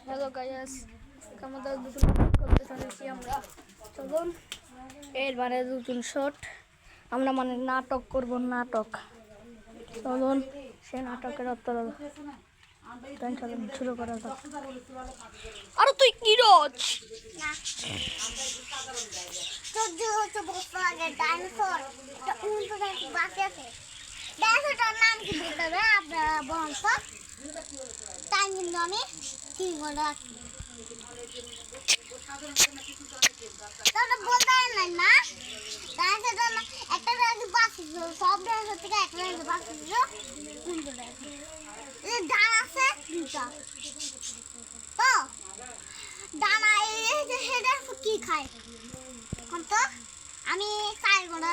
Hello guys, আমাদের দুটো করতে চলেছি আমরা। চলুন এর মানে নতুন শট আমরা মানে নাটক করব। নাটক চলুন সে নাটকের উত্তর চলুন শুরু করা যাক। আর তুই কি রোজ নাম কি বলতে হবে আপনারা বলুন তো। তাই কিন্তু আমি কি বলে বলতে নাই না একটা বাঁচিস সব থেকে একটা বাঁচিস ডান আছে দুটা তো ডানা হেডে কি খায় তো আমি খাই গোড়া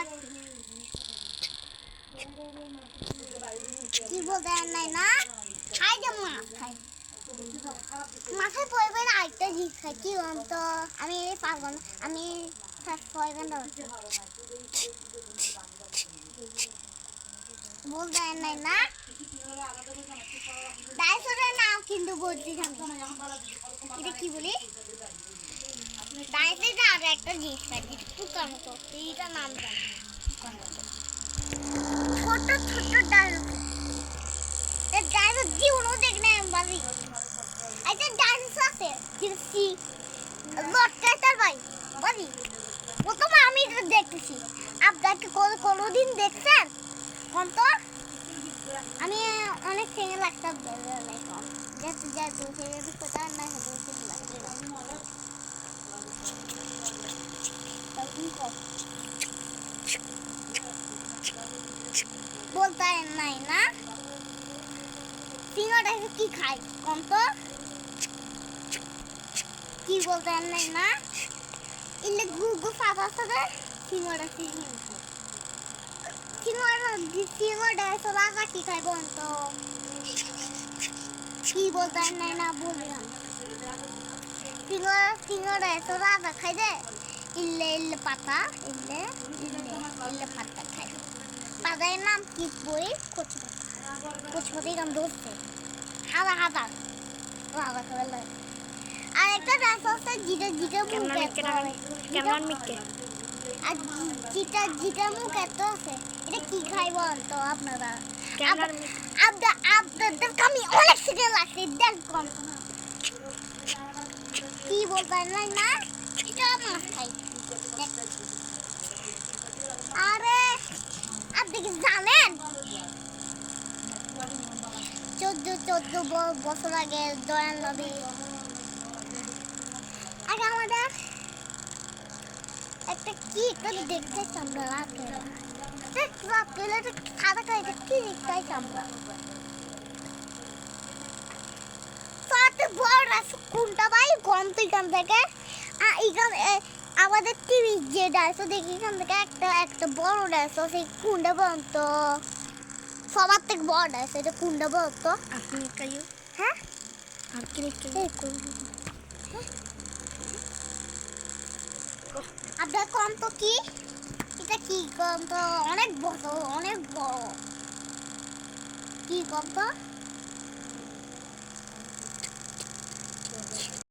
কি বলতে নাই না খাই যে মাছ খাই মাথায় পড়বে না আরেকটা জিনিস খাই কি তো আমি পারবো না আমি বলতে নাই না ডাইনোসরের নাম কিন্তু বলতে এটা কি বলি ডাইনোসরটা আর একটা জিনিস খাই পোকার মতো এইটা নাম জানি ছোট ছোট ডাইনোসর এই ডাইনোসর জীবনও দেখলে আমি বাজি একটা ডাইনোসর আছে কিন্তু লটকাইতার ভাই বাজি প্রথমে আমি এটা দেখতেছি আপনাকে কোনোদিন দেখছেন কোন তো আমি অনেক সিঙ্গেল একটা যেতে যেতে কোথায় না বলতে নাই না সিঙ্গাটা কি খায় কোন তো কি বলতে নাই না ইলে গুগু ফাদা সাদা সিঙ্গাটা সিঙ্গাটা সোলা কি খায় কোন তো কি বলতে নাই না বললাম সিঙ্গাটা সোলা খাই দে ইলে ইলে পাতা ইলে ইলে ইলে পাতা খায় পাতার নাম কি বই কচি গান ধরছে হাদা হাদা হাদা খাবে আর একটা রাস্তা আছে জিটা জিটা কেমন মিটকে আর জিটা মুখ এত আছে এটা কি খাই বল তো আপনারা আপনাদের আমি অনেক সেকেন্ড লাগছে দেখ কম কি বলবেন না এটা মাছ খাই আরে আপনি কি জানেন 14 বছর আগে দয়াল নবী আগে আমাদের একটা কি দেখতে আমরা রাত্রে খাওয়া খাইতে কি দেখতে আমরা বড় কোনটা ভাই গম তো এখান থেকে আমাদের টিভি যে ডাইসো দেখি এখান থেকে একটা বড় ডাইসো সেই কুন্ডা বলতো সবার থেকে বড় ডাইসো এটা কুন্ডা বলতো আপনি কাইও হ্যাঁ আর কি আপনার কম তো কি এটা কি কম তো অনেক বড় কি কম তো